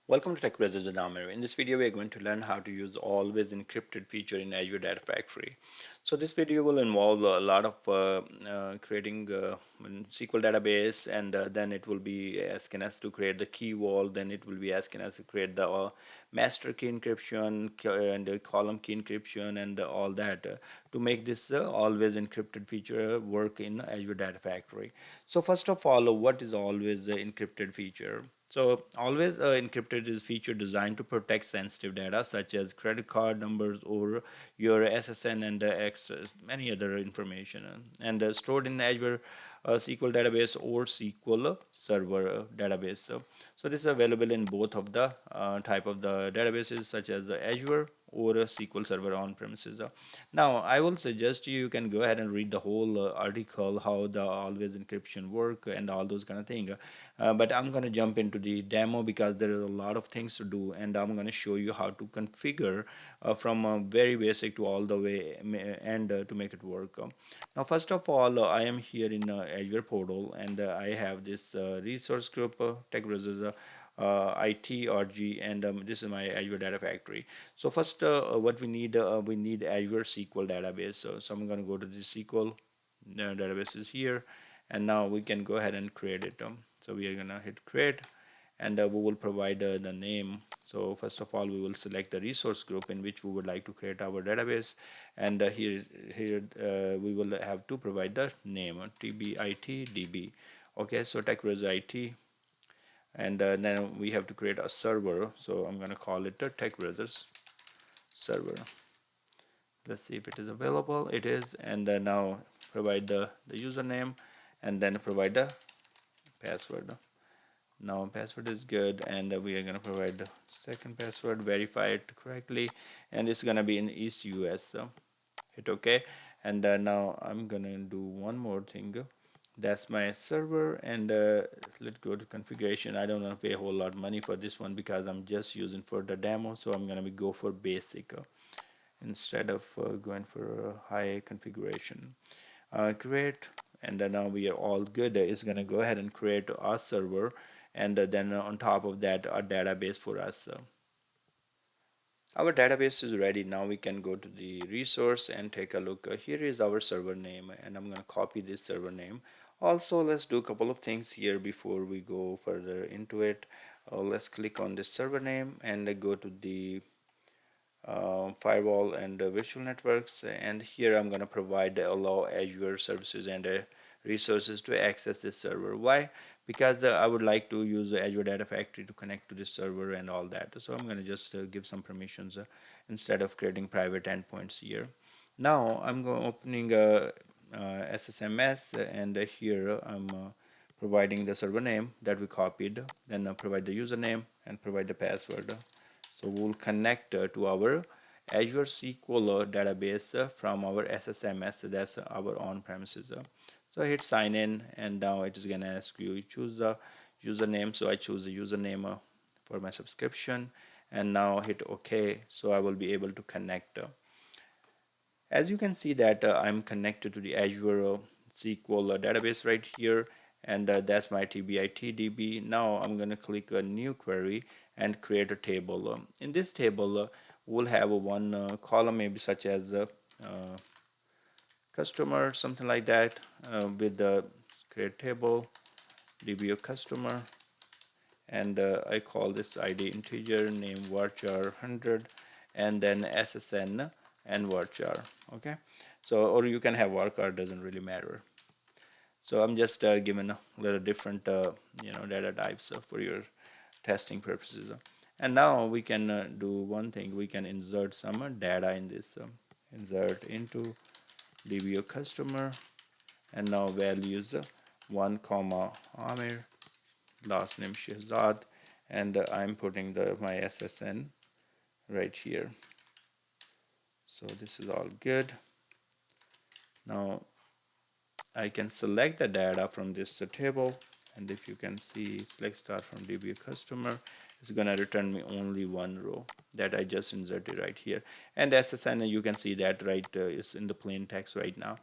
Welcome to TechbrothersIT. In this video, we are going to learn how to use always encrypted feature in Azure Data Factory. So this video will involve a lot of creating SQL database, and then it will be asking us to create the key vault. Then it will be asking us to create the master key encryption and the column key encryption and all that to make this always encrypted feature work in Azure Data Factory. So first of all, what is always the encrypted feature? So always encrypted is feature designed to protect sensitive data such as credit card numbers or your SSN and many other information and stored in Azure SQL database or SQL Server database. So this is available in both of the type of the databases such as Azure or SQL Server on premises. Now I will suggest you can go ahead and read the whole article how the always encryption work and all those kind of things. But I'm going to jump into the demo because there is a lot of things to do, and I'm going to show you how to configure from very basic to all the way and to make it work. Now, first of all, I am here in Azure portal, and I have this resource group, Tech Brothers IT RG, and this is my Azure Data Factory. So first, what we need Azure SQL database. So I'm going to go to the SQL databases here, and now we can go ahead and create it. So we are gonna hit create, and we will provide the name. So first of all, we will select the resource group in which we would like to create our database, and here we will have to provide the name TBIT Okay, so TechbrothersIT, and then we have to create a server. So I'm gonna call it the TechBrothers server. Let's see if it is available. It is, and now provide the username, and then provide the password. Now password is good, and we are going to provide the second password, verify it correctly, and it's going to be in East US. So hit OK, and now I'm going to do one more thing. That's my server, and let's go to configuration. I don't want to pay a whole lot of money for this one because I'm just using for the demo, so I'm going to go for basic instead of going for high configuration. Create, and then now we are all good. It's going to go ahead and create our server, and then on top of that a database for us. Our database is ready. Now we can go to the resource and take a look. Here is our server name, and I'm going to copy this server name. Also, let's do a couple of things here before we go further into it. Let's click on this server name and go to the firewall and virtual networks, and here I'm going to provide allow Azure services and resources to access this server. Why? Because I would like to use Azure Data Factory to connect to this server and all that, so I'm going to just give some permissions instead of creating private endpoints here. Now I'm going opening SSMS, and here I'm providing the server name that we copied, then provide the username and provide the password. So we'll connect to our Azure SQL database from our SSMS, that's our on-premises. So hit sign in, and now it is going to ask you choose the username. So I choose the username for my subscription, and now hit OK. So I will be able to connect. As you can see that I'm connected to the Azure SQL database right here, and that's my TBIT Now I'm going to click a new query and create a table. In this table, we'll have one column maybe such as customer, something like that, with the create table DBO customer, and I call this ID integer, name varchar 100, and then SSN and varchar. Okay, so or you can have varchar, doesn't really matter. So I'm just giving a little different data types for your testing purposes. And now we can do one thing. We can insert some data in this. Insert into DBO customer, and now values 1 comma Amir, last name Shehzad, and I'm putting my SSN right here. So this is all good. Now I can select the data from this table, and if you can see, select start from DB customer, it's going to return me only one row that I just inserted right here. And SSN, you can see that right is in the plain text right now.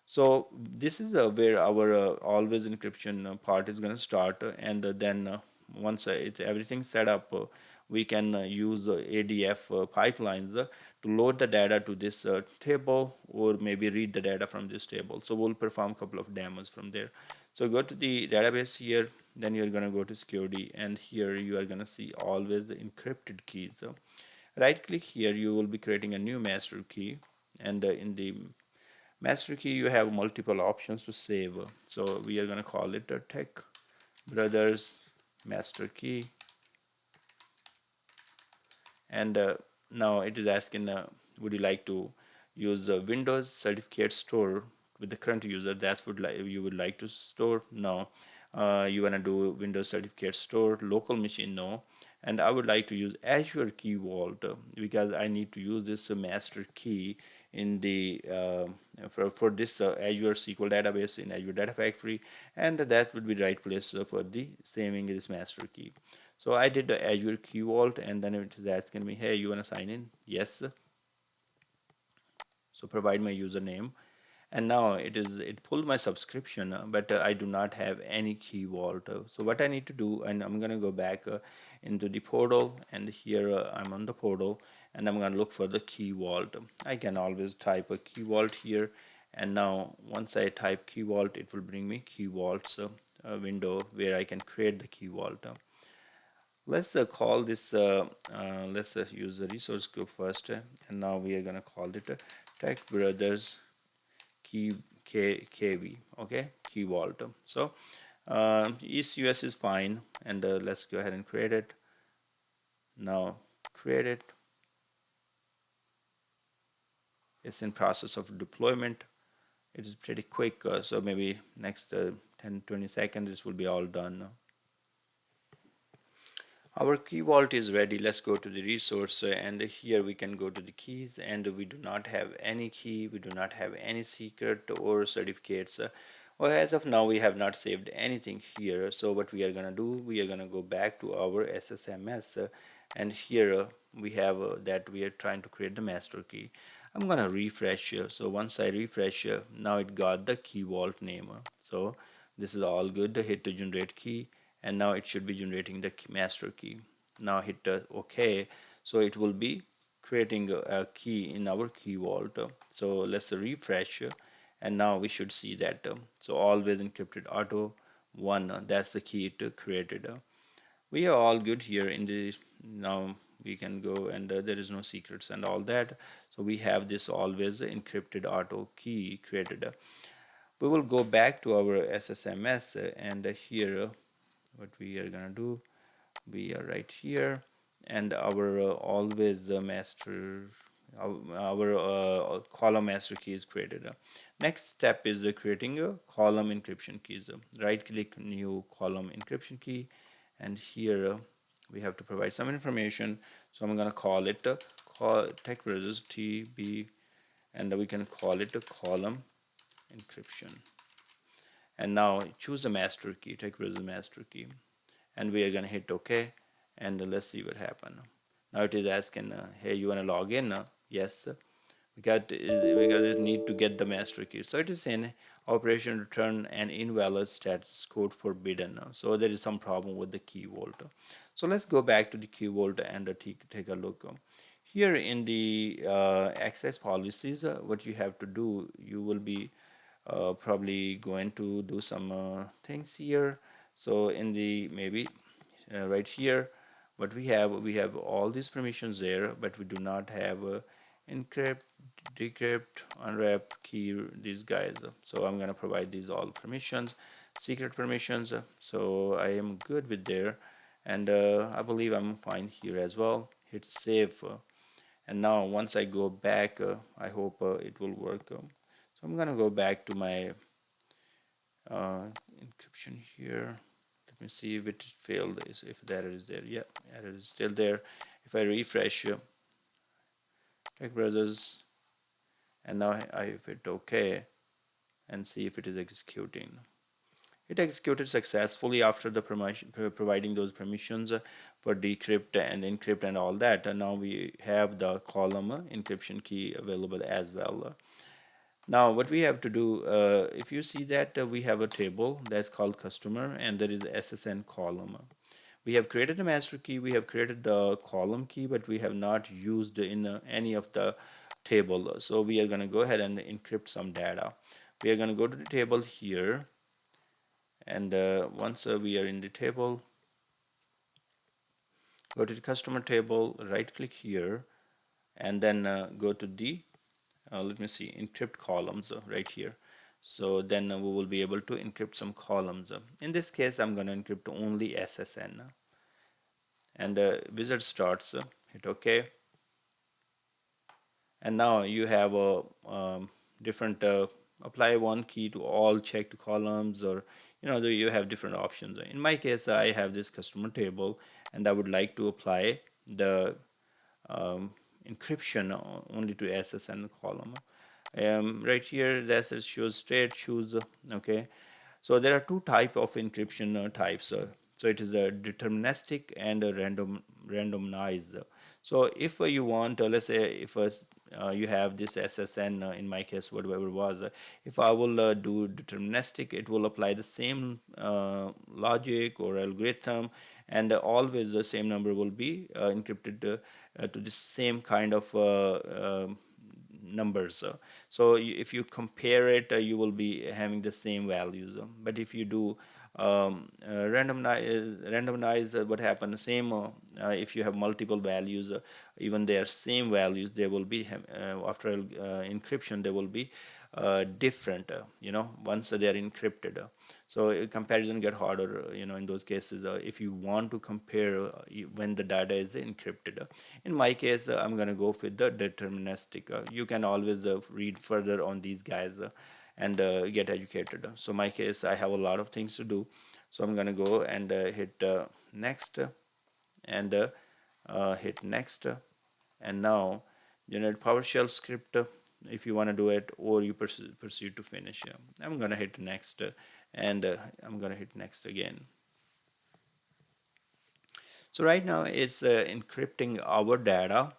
So this is where our always encryption part is going to start, and then once everything's set up, we can use ADF pipelines to load the data to this table, or maybe read the data from this table. So we'll perform a couple of demos from there. So go to the database here, then you're going to go to security, and here you are going to see always the encrypted keys. So right click here, you will be creating a new master key, and in the master key you have multiple options to save. So we are going to call it a Tech Brothers master key, and now it is asking, would you like to use Windows certificate store with the current user? That's what you would like to store? No. You want to do Windows certificate store local machine? No. And I would like to use Azure Key Vault because I need to use this master key in the for this Azure SQL database in Azure Data Factory, and that would be the right place for the saving this master key. So I did the Azure Key Vault, and then it is asking me, hey, you want to sign in? Yes. So provide my username, and now it pulled my subscription, but I do not have any key vault. So what I need to do, and I'm going to go back into the portal, and here I'm on the portal, and I'm going to look for the key vault. I can always type a key vault here, and now once I type key vault, it will bring me key vaults window where I can create the key vault. Let's call this, let's use the resource group first, and now we are going to call it Tech Brothers Key KV, okay, Key Vault. So East US is fine, and let's go ahead and create it. Now create it. It's in process of deployment. It is pretty quick, so maybe next 10-20 seconds this will be all done. Our key vault is ready. Let's go to the resource, and here we can go to the keys, and we do not have any key, we do not have any secret or certificates. Well, as of now we have not saved anything here. So what we are going to do, we are going to go back to our SSMS, and here we have that we are trying to create the master key. I'm going to refresh. So once I refresh, now it got the key vault name. So this is all good. Hit to generate key, and now it should be generating the master key. Now hit OK. So it will be creating a key in our key vault. So let's refresh, and now we should see that. So always encrypted auto 1, that's the key it created. We are all good here in this. Now we can go, and there is no secrets and all that. So we have this always encrypted auto key created. We will go back to our SSMS, and here what we are gonna do, we are right here, and our always master, our column master key is created. Next step is creating a column encryption keys. Right click new column encryption key, and here we have to provide some information. So I'm going to call it TechbrothersIT, and we can call it a column encryption. And now choose a master key, TechbrothersIT master key, and we are going to hit OK, and let's see what happens. Now it is asking, hey, you want to log in? Yes, because it need to get the master key. So it is saying operation return an invalid status code forbidden. So there is some problem with the key vault. So let's go back to the key vault and take a look. Here in the access policies, what you have to do, you will be probably going to do some things here. So in the maybe right here, what we have all these permissions there, but we do not have encrypt, decrypt, unwrap, key, these guys. So I'm going to provide these all permissions, secret permissions. So I am good with there, and I believe I'm fine here as well. Hit save, and now once I go back, I hope it will work. So I'm going to go back to my encryption here. Let me see if it failed, if the error is there. Yeah, error is still there. If I refresh Tech Brothers, and now I hit OK and see if it is executing. It executed successfully after the providing those permissions for decrypt and encrypt and all that. And now we have the column encryption key available as well. Now what we have to do, if you see that we have a table that's called customer, and there is SSN column. We have created a master key, we have created the column key, but we have not used in any of the table. So we are going to go ahead and encrypt some data. We are going to go to the table here, and once we are in the table, go to the customer table, right click here, and then go to the let me see, encrypt columns right here. So then we will be able to encrypt some columns. In this case, I'm going to encrypt only SSN, and wizard starts. Hit OK, and now you have a different apply one key to all checked columns, or you have different options. In my case, I have this customer table, and I would like to apply the um, encryption only to SSN column. Right here, that shows straight shoes. Okay, so there are two type of encryption types. So it is a deterministic and a randomized. So if you want, let's say, if you have this SSN, in my case, whatever was, if I will do deterministic, it will apply the same logic or algorithm, and always the same number will be encrypted to the same kind of numbers. So if you compare it, you will be having the same values. But if you do randomize, what happens? Same. If you have multiple values, even their same values, they will be after encryption. They will be different. Once they are encrypted. So comparison get harder. In those cases, if you want to compare when the data is encrypted. In my case, I'm going to go with the deterministic. You can always read further on these guys and get educated. So my case, I have a lot of things to do. So I'm going to go and hit next, and hit next, and now generate PowerShell script if you want to do it, or you proceed to finish. I'm going to hit next, and I'm going to hit next again. So right now it's encrypting our data.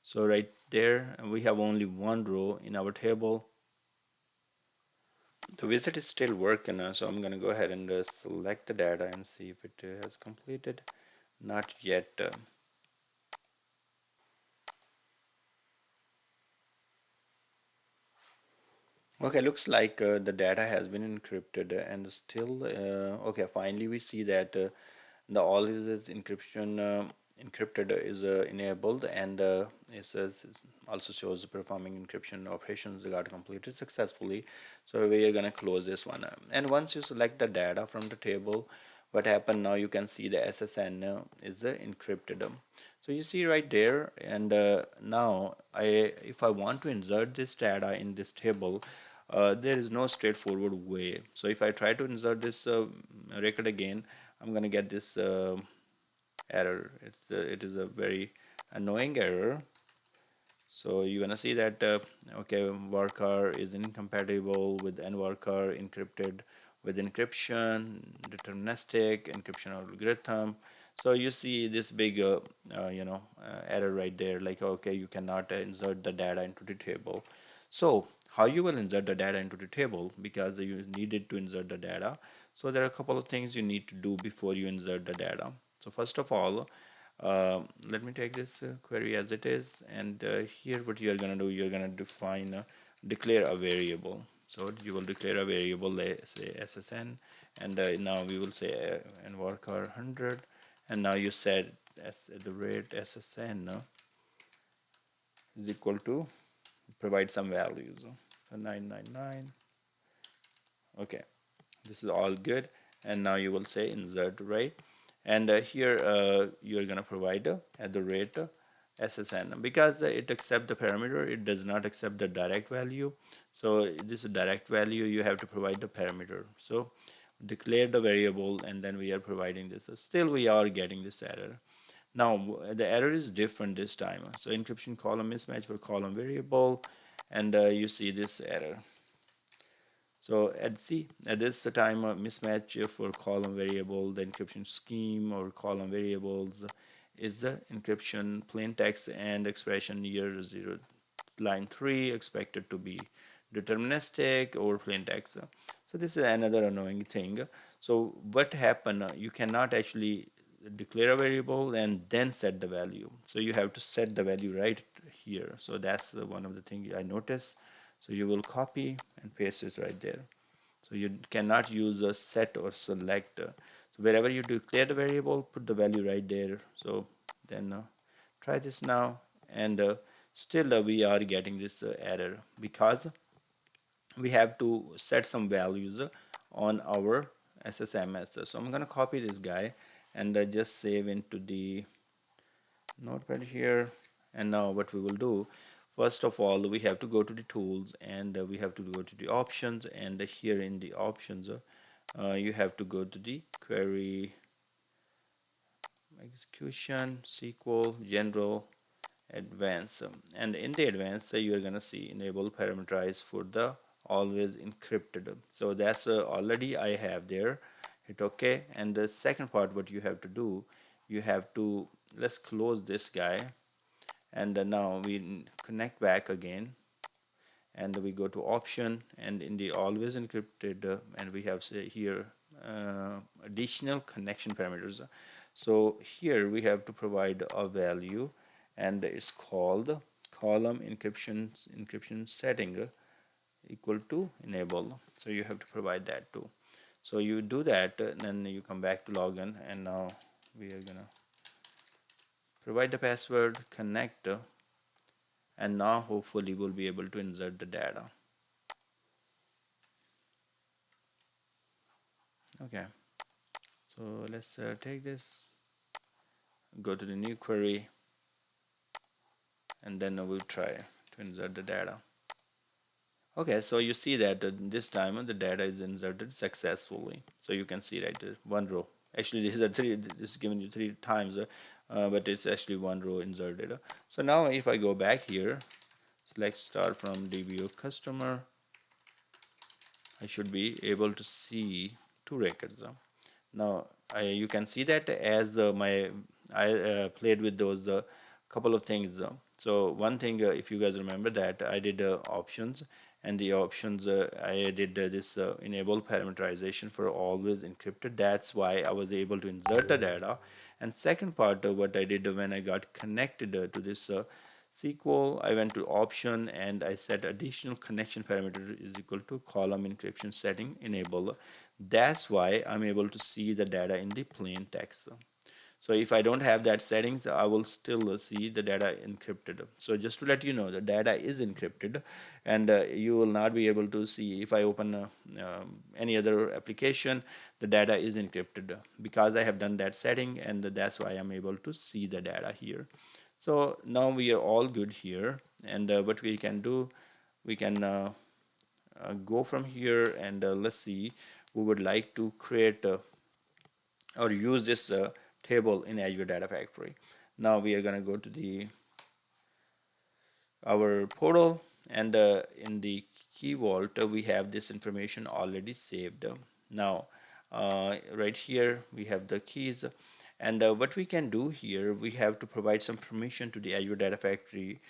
So right there we have only one row in our table. The wizard is still working, so I'm going to go ahead and select the data and see if it has completed. Not yet. Okay, looks like the data has been encrypted, and still, okay, finally we see that the all is encryption encrypted is enabled, and it says, also shows performing encryption operations got completed successfully. So we are going to close this one, and once you select the data from the table, what happened now, you can see the SSN is encrypted. So you see right there, and now if I want to insert this data in this table, there is no straightforward way. So if I try to insert this record again, I'm going to get this error. It is a very annoying error. So you're gonna see that okay, varchar is incompatible with nvarchar encrypted with encryption, deterministic encryption algorithm. So you see this big error right there, like okay, you cannot insert the data into the table. So how you will insert the data into the table, because you needed to insert the data. So there are a couple of things you need to do before you insert the data. So first of all, let me take this query as it is, and here what you are going to do, you're going to define declare a variable. So you will declare a variable, let's say SSN, and now we will say nvarchar 100, and now you said the rate SSN is equal to, provide some values, so 999. Okay, this is all good, and now you will say insert, right? And here you're going to provide at the rate SSN, because it accepts the parameter, it does not accept the direct value. So this is direct value, you have to provide the parameter. So declare the variable, and then we are providing this. Still we are getting this error. Now the error is different this time. So encryption column mismatch for column variable, and you see this error. So at this time, mismatch for column variable, the encryption scheme or column variables is the encryption plain text and expression year 0 line 3 expected to be deterministic or plain text. So this is another annoying thing. So what happened, you cannot actually declare a variable and then set the value. So you have to set the value right here. So that's one of the things I noticed. So you will copy and paste it right there. So you cannot use a set or select. So wherever you declare the variable, put the value right there. So then try this now, and still we are getting this error because we have to set some values on our SSMS. So I'm gonna copy this guy and just save into the notepad here. And now what we will do, first of all, we have to go to the tools, and we have to go to the options, and here in the options you have to go to the query execution, SQL, general, advanced, and in the advanced you are gonna see enable parameterize for the always encrypted. So that's already I have there. Hit OK, and the second part what you have to do, you have to, let's close this guy, and now we connect back again, and we go to option, and in the always encrypted and we have say here additional connection parameters. So here we have to provide a value, and it's called column encryption setting equal to enable. So you have to provide that too. So you do that, then you come back to login, and now we are gonna provide the password, connect, and now hopefully we'll be able to insert the data. Okay, so let's take this, go to the new query, and then we'll try to insert the data. Okay, so you see that this time the data is inserted successfully. So you can see right there, one row. Actually, this is a three. This is given you three times, but it's actually one row inserted. So now, if I go back here, select start from DBO customer, I should be able to see two records. Now you can see that as I played with those couple of things. So one thing, if you guys remember that I did options, and the options I did this enable parameterization for always encrypted. That's why I was able to insert the data. And second part, what I did when I got connected to this SQL, I went to option and I set additional connection parameter is equal to column encryption setting enable. That's why I'm able to see the data in the plain text. So if I don't have that settings, I will still see the data encrypted. So just to let you know, the data is encrypted, and you will not be able to see if I open any other application, the data is encrypted because I have done that setting, and that's why I'm able to see the data here. So now we are all good here, and what we can do, we can go from here, and let's see, we would like to create or use this table in Azure Data Factory. Now we are going to go to the our portal, and in the key vault we have this information already saved. Now right here we have the keys, and what we can do here, we have to provide some permission to the Azure Data Factory.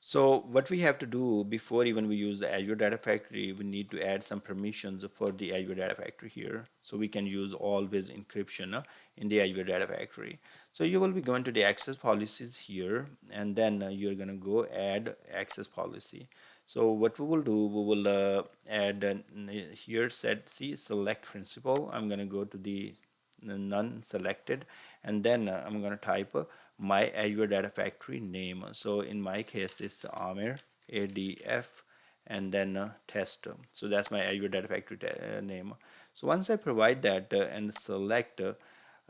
So what we have to do before even we use the Azure Data Factory, we need to add some permissions for the Azure Data Factory here. So we can use always encryption in the Azure Data Factory. So you will be going to the access policies here, and then you're going to go add access policy. So what we will do, we will add here set C select principal. I'm going to go to the none selected, and then I'm going to type my Azure Data Factory name. So in my case it's Amir ADF, and then test. So that's my Azure Data Factory name. So once I provide that and select,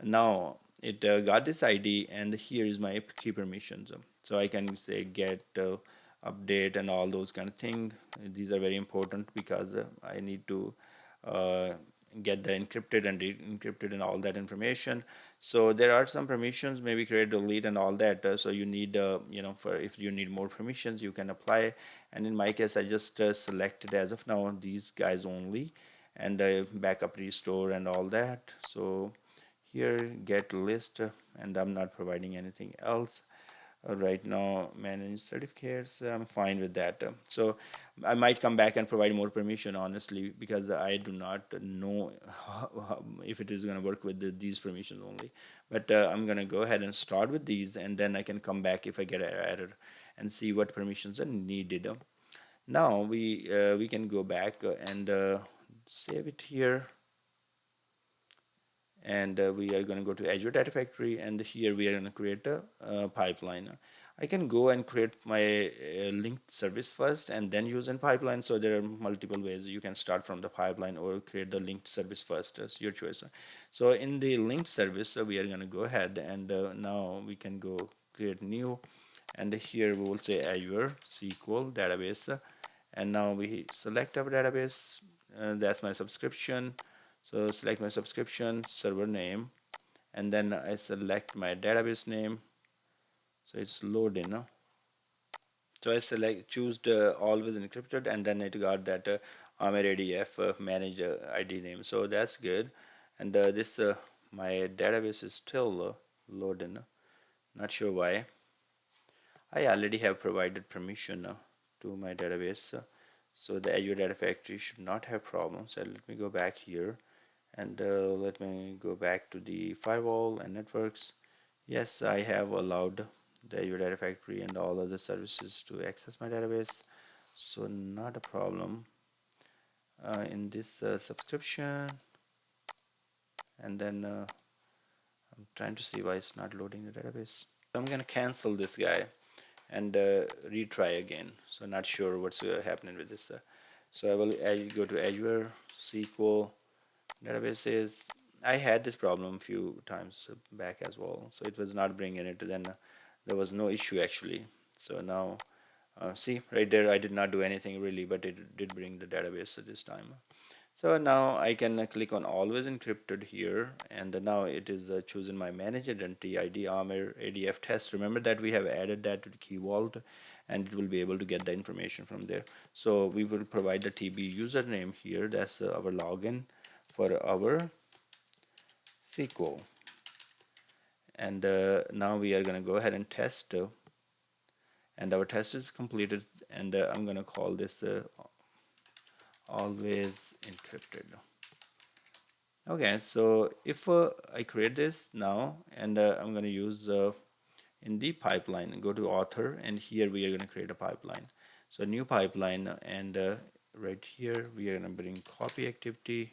now it got this ID, and here is my key permissions. So I can say get update and all those kind of thing. These are very important because I need to uh, get the encrypted and encrypted and all that information. So there are some permissions, maybe create, delete, and all that. So you need, for if you need more permissions, you can apply. And in my case, I just selected as of now these guys only, and backup, restore, and all that. So here get list, and I'm not providing anything else. right now manage certificates. I'm fine with that. So I might come back and provide more permission, honestly, because I do not know if it is going to work with these permissions only. But I'm going to go ahead and start with these, and then I can come back if I get an error and see what permissions are needed. Now we can go back and save it here, and we are going to go to Azure Data Factory, and here we are going to create a pipeline. I can go and create my linked service first and then use in pipeline. So there are multiple ways you can start from the pipeline or create the linked service first, as your choice. So in the linked service, we are going to go ahead and now we can go create new, and here we will say Azure SQL database, and now we select our database. That's my subscription. So select my subscription server name, and then I select my database name. So it's loading now. So I choose the always encrypted, and then it got that Amer ADF manage ID name. So that's good. And this my database is still loading. Not sure why. I already have provided permission to my database, so the Azure Data Factory should not have problems. So let me go back here, and let me go back to the firewall and networks. Yes, I have allowed the Azure Data Factory and all other services to access my database, so not a problem in this subscription. And then I'm trying to see why it's not loading the database. So I'm gonna cancel this guy and retry again. So not sure what's happening with this. So I will go to Azure SQL databases. I had this problem a few times back as well, so it was not bringing it. Then there was no issue actually. So now see right there, I did not do anything really, but it did bring the database this time. So now I can click on always encrypted here, and now it is choosing my manage identity ID Amer ADF test. Remember that we have added that to the key vault, and it will be able to get the information from there. So we will provide the TB username here. That's our login for our SQL. And now we are going to go ahead and test, and our test is completed. And I'm going to call this always encrypted. Okay, so if I create this now, and I'm going to use in the pipeline, go to author, and here we are going to create a pipeline. So new pipeline, and right here we are going to bring copy activity.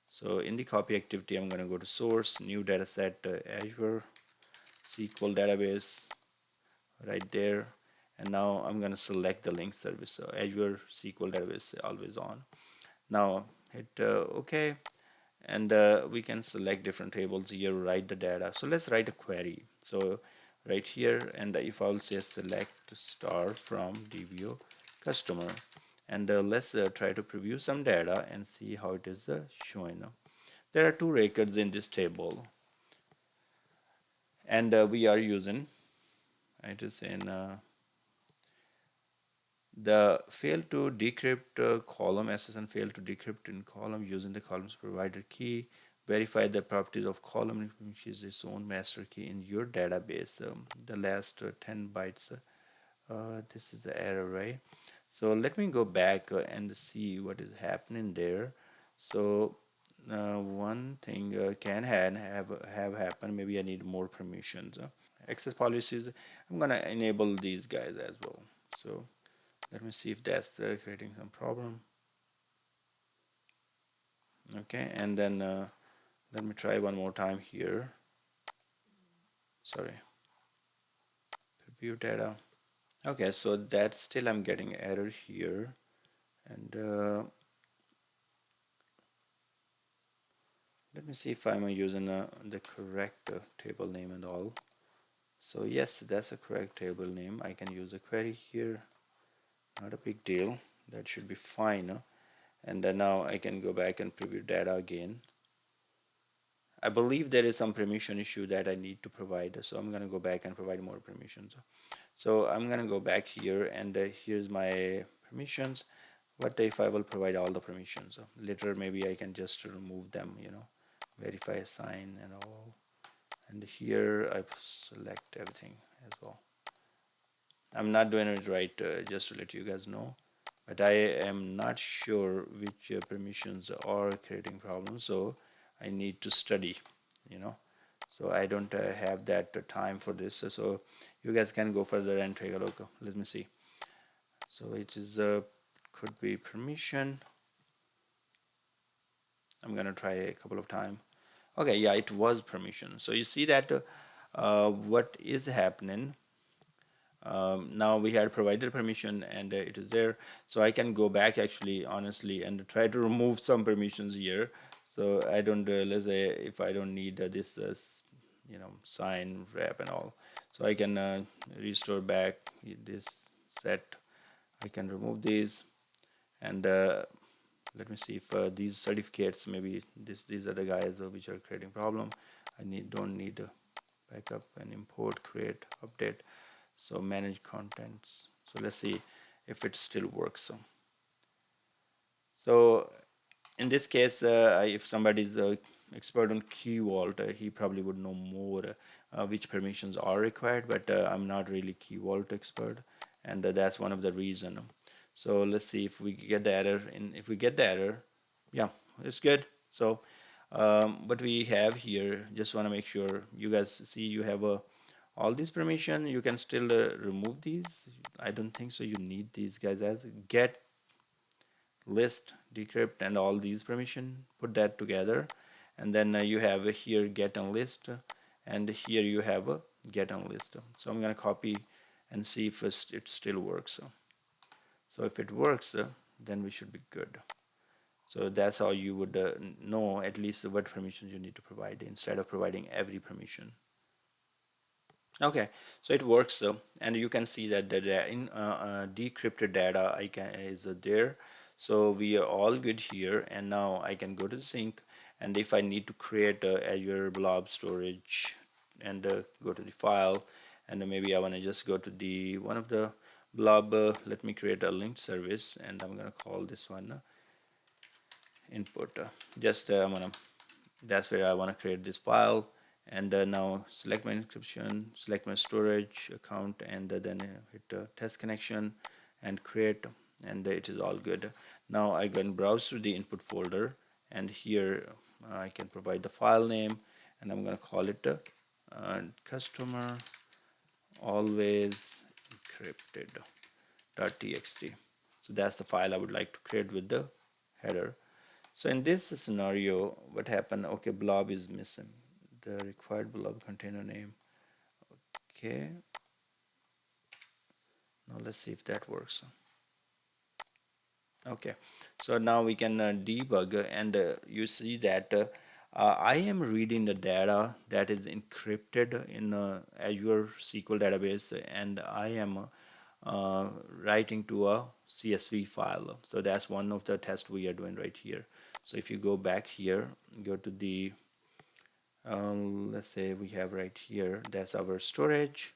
So in the copy activity, I'm going to go to source, new dataset, Azure SQL database, right there. And now I'm going to select the link service, so Azure SQL database always on. Now hit OK, and we can select different tables here, write the data. So let's write a query. So right here, and if I'll say select star from DBO customer, and let's try to preview some data and see how it is showing. There are two records in this table, and we are using, it is in the fail to decrypt column SSN fail to decrypt in column using the columns provider key. Verify the properties of column, which is its own master key in your database. The last 10 bytes. This is the error, right? So let me go back and see what is happening there. So one thing can have happened. Maybe I need more permissions. Access policies. I'm gonna enable these guys as well. So let me see if that's creating some problem. Okay, and then let me try one more time here. Sorry, preview data. Okay, so that's still I'm getting error here, and let me see if I'm using the correct table name and all. So yes, that's a correct table name. I can use a query here, not a big deal. That should be fine. And then now I can go back and preview data again. I believe there is some permission issue that I need to provide, so I'm going to go back and provide more permissions. So I'm going to go back here, and here's my permissions. What if I will provide all the permissions? Later maybe I can just remove them, verify, assign and all. And here I select everything as well. I'm not doing it right, just to let you guys know, but I am not sure which permissions are creating problems, so I need to study, you know. So I don't have that time for this, so you guys can go further and take a look. Let me see. So it is could be permission. I'm gonna try a couple of times. Okay, yeah, it was permission. So you see that what is happening. Now we had provided permission and it is there. So I can go back actually honestly and try to remove some permissions here. So I don't, let's say if I don't need this, sign wrap and all. So I can restore back this set. I can remove these and let me see if these certificates, maybe these are the guys which are creating problem. I don't need backup and import, create, update. So manage contents. So let's see if it still works. So in this case, if somebody is expert on key vault, he probably would know more which permissions are required, but I'm not really key vault expert, and that's one of the reason. So let's see if we get the error. And if we get the error, yeah, it's good. So what we have here, just want to make sure you guys see you have all these permission. You can still remove these. I don't think so. You need these guys as get, list, decrypt, and all these permission. Put that together, and then you have here get and list, and here you have a get and list. So I'm gonna copy and see if it still works. So if it works, then we should be good. So that's how you would know at least what permissions you need to provide instead of providing every permission. Okay, so it works though, and you can see that the decrypted data is there. So we are all good here, and now I can go to the sync, and if I need to create Azure Blob storage, and go to the file, and maybe I want to just go to the one of the Blob. Let me create a linked service, and I'm gonna call this one input. Just I'm gonna that's where I want to create this file, and now select my encryption, select my storage account, and then hit test connection and create, and it is all good. Now I can browse through the input folder, and here I can provide the file name, and I'm going to call it customer always encrypted.txt. So that's the file I would like to create with the header. So in this scenario, what happened? Okay, blob is missing. The required blob container name. Okay. Now let's see if that works. Okay. So now we can debug, and you see that I am reading the data that is encrypted in Azure SQL database, and I am writing to a CSV file. So that's one of the tests we are doing right here. So if you go back here, go to the let's say we have right here, that's our storage,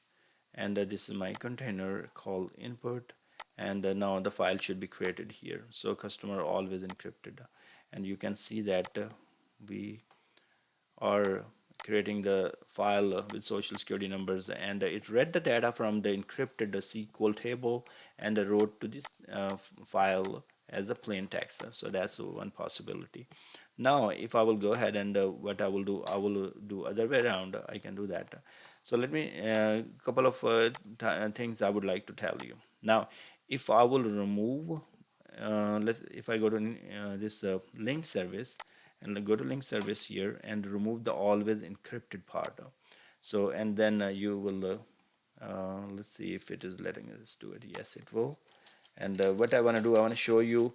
and this is my container called input, and now the file should be created here. So customer always encrypted, and you can see that we are creating the file with social security numbers, and it read the data from the encrypted SQL table and wrote to this file as a plain text. So that's one possibility. Now if I will go ahead and what I will do, I will do other way around. I can do that. So let me couple of things I would like to tell you. Now if I will remove if I go to this link service, and go to link service here and remove the always encrypted part. So and then you will let's see if it is letting us do it. Yes, it will. And what I want to do, I want to show you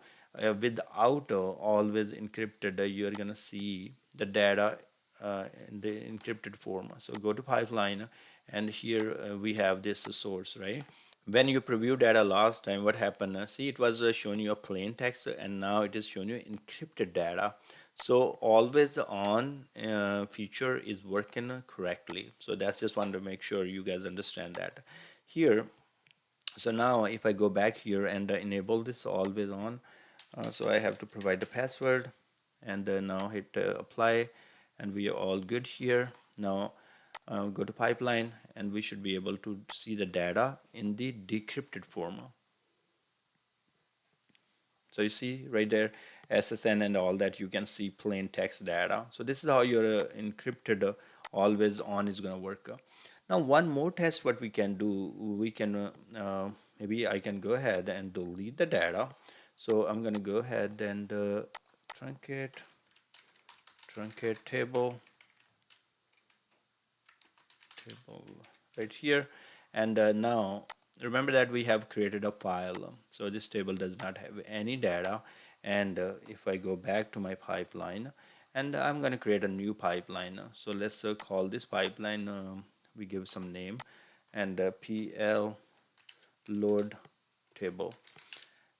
without always encrypted, you are going to see the data in the encrypted form. So go to pipeline, and here we have this source, right? When you preview data last time, what happened? See, it was showing you a plain text, and now it is showing you encrypted data. So always on feature is working correctly. So that's just wanted to make sure you guys understand that here. So now if I go back here and enable this always on, so I have to provide the password, and now hit apply, and we are all good here. Now go to pipeline, and we should be able to see the data in the decrypted form. So you see right there, SSN and all that, you can see plain text data. So this is how your encrypted always on is going to work. Now one more test what we can do, we can maybe I can go ahead and delete the data. So I'm going to go ahead and truncate table right here, and now remember that we have created a file, so this table does not have any data. And if I go back to my pipeline, and I'm going to create a new pipeline, so let's call this pipeline, we give some name, and pl load table.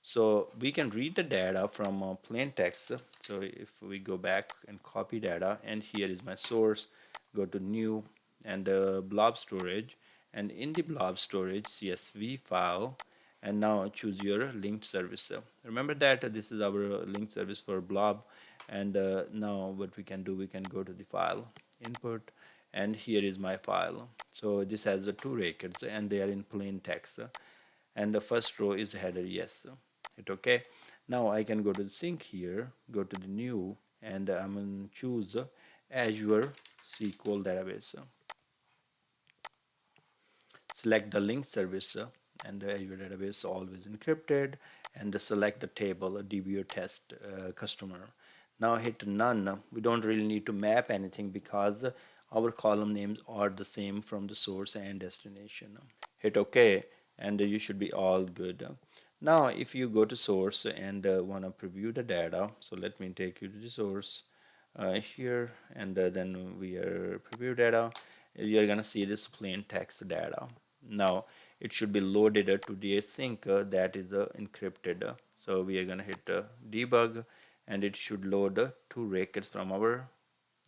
So we can read the data from plain text. So if we go back and copy data, and here is my source, go to new and blob storage, and in the blob storage CSV file, and now choose your linked service. Remember that this is our linked service for blob, and now what we can do, we can go to the file input, and here is my file. So this has the two records and they are in plain text, and the first row is header yes. Hit OK. Now I can go to the sync here, go to the new, and I'm going to choose Azure SQL database. Select the link service, and the Azure database always encrypted, and select the table DB or test customer. Now hit none. We don't really need to map anything because our column names are the same from the source and destination. Hit OK, and you should be all good. Now if you go to source and want to preview the data, so let me take you to the source here, and then we are preview data. You're gonna see this plain text data. Now it should be loaded to the async that is encrypted. So we are gonna hit debug, and it should load two records from our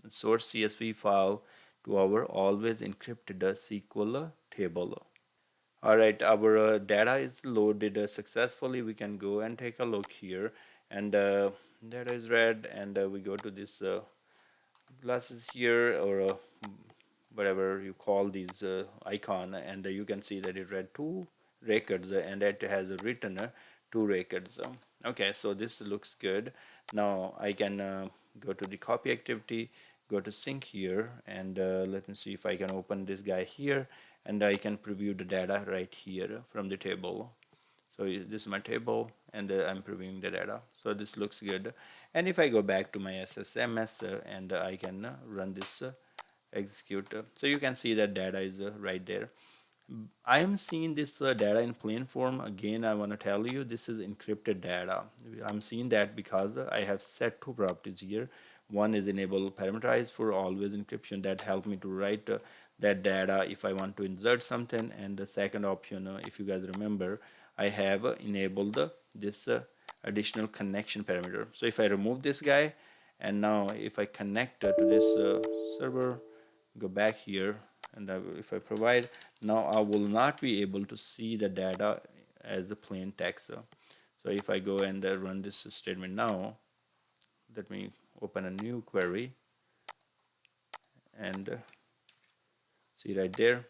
source CSV file to our always encrypted SQL table. Alright, our data is loaded successfully. We can go and take a look here, and data is read, and we go to this glasses here, or whatever you call these icon, and you can see that it read two records, and it has written two records. Okay, so this looks good. Now I can go to the copy activity, go to sync here, and let me see if I can open this guy here, and I can preview the data right here from the table. So this is my table, and I'm previewing the data. So this looks good. And if I go back to my SSMS, and I can run this execute, so you can see that data is right there. I am seeing this data in plain form. Again, I want to tell you this is encrypted data. I'm seeing that because I have set two properties here. One is enable parameterized for always encryption, that help me to write that data if I want to insert something. And the second option, if you guys remember, I have enabled this additional connection parameter. So if I remove this guy, and now if I connect to this server, go back here, and if I provide, now I will not be able to see the data as a plain text. So if I go and run this statement now, let me open a new query, and see right there,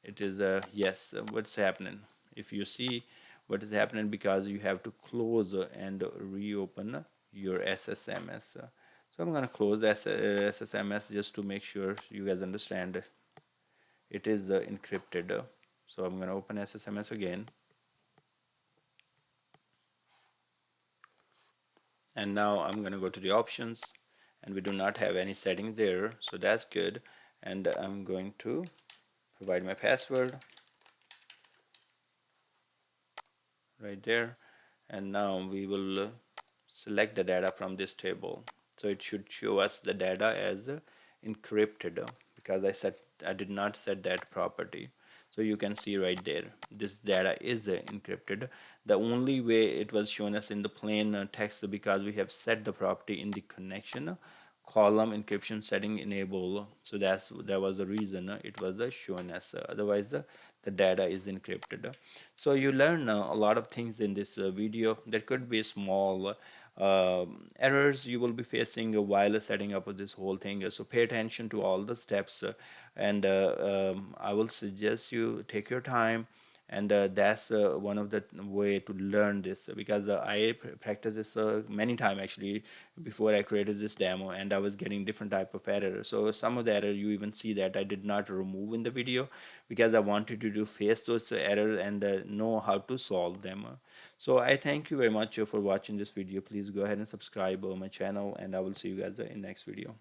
it is yes. What's happening? If you see what is happening, because you have to close and reopen your SSMS. So I'm going to close SSMS just to make sure you guys understand it is encrypted. So I'm going to open SSMS again, and now I'm going to go to the options, and we do not have any setting there, so that's good. And I'm going to provide my password right there, and now we will select the data from this table. So it should show us the data as encrypted, because I did not set that property. So you can see right there, this data is encrypted. The only way it was shown us in the plain text, because we have set the property in the connection column encryption setting enable. So that was the reason it was shown as. Otherwise, the data is encrypted. So you learn a lot of things in this video. There could be small errors you will be facing while setting up this whole thing. So pay attention to all the steps and I will suggest you take your time, and that's one of the way to learn this, because I practiced this many times actually before I created this demo, and I was getting different type of errors. So some of the error you even see that I did not remove in the video, because I wanted you to face those errors and know how to solve them. So I thank you very much for watching this video. Please go ahead and subscribe my channel, and I will see you guys in next video.